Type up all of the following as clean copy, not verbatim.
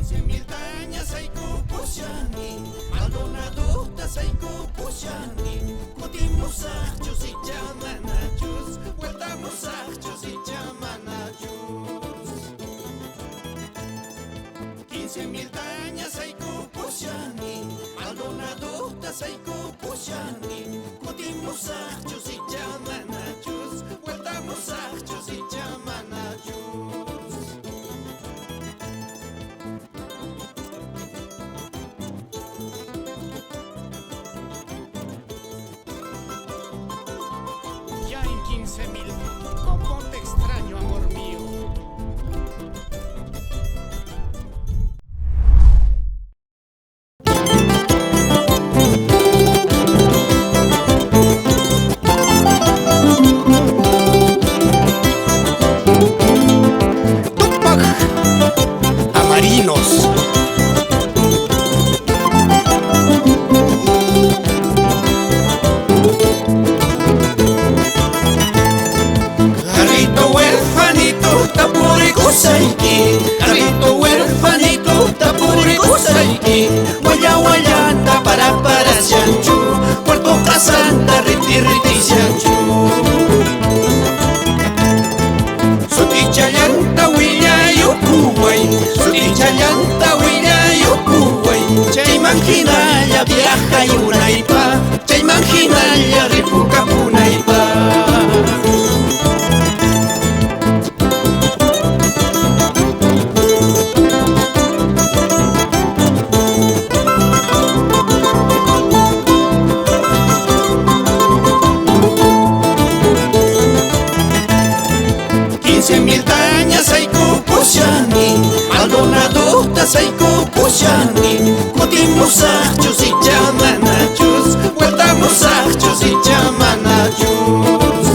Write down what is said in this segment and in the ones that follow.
15.000 dañas hay kupushani, Maldonado hay kupushani, Mutimos achos y chamanachos, Guardamos achos y chamanachos. 15.000 dañas hay kupushani, Maldonado hay kupushani, Mutimos achos y chamanachos, Guardamos achos y chamanachos. Ya en 15.000, ¿cómo te extraño, amor mío? Tupac Amarinos. Carrito huerfanito, tapurico saiki. Carrito huerfanito, tapurico saiki. Guaya guayanta, para sianchu. Puerto Casanta, riti riti sianchu. Sutichallanta, huilla yukuway. Sutichallanta, huilla yukuway. Chaymanjinalla viaja yunaypa. Chaymanjinalla ripuka punaypa. Mil dañas hay kupushani, Maldonado hay kupushani, Mutimos achos y chamanachos, Guardamos achos y chamanachos.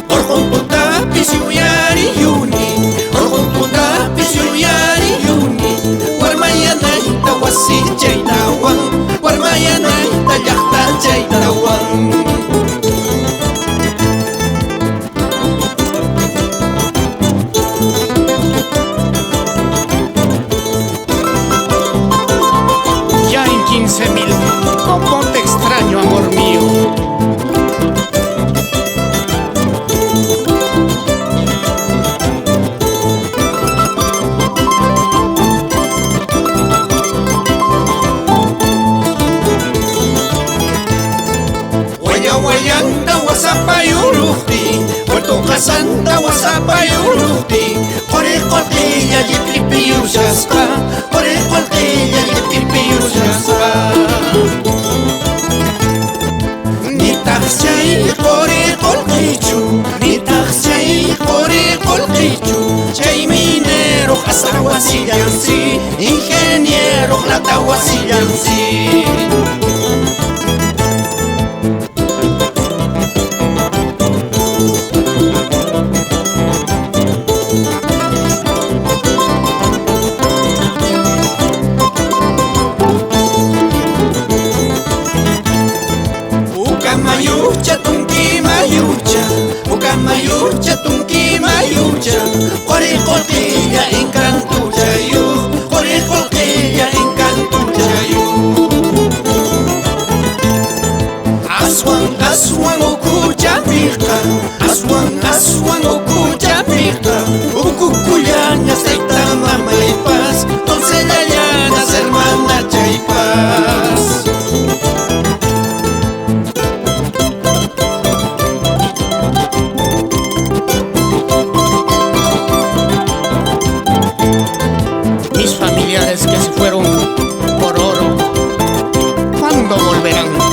Orjon puta pisiuyari yuni, Orjon puta pisiuyari yuni, Guarmayanaita wasi chaytawan, Guarmayanaita llaqta chaytawan. Ya en 15.000, ¿cómo te extraño, amor mío? Huella huellanta wasapayuluhti, Puerto Casanta wasapayuluhti, por el cortilla y el tripiyusasca, por el cortilla y el tripiyusasca. Ni taxay por el colquichu, ni taxay por el colquichu, chay minero hasahuasillansi, ingeniero latahuasillansi. Mayucha, tunki mayucha, Uka mayucha, tunki mayucha, Coricotilla, encanto chayu, Coricotilla, encanto chayu. Aswan, aswan, okucha pica, aswan, okucha pica, Ukukuyaña, seita mama y paz, Doncellayanas, hermana chaypas. Mis familiares que se fueron por oro, ¿cuándo volverán?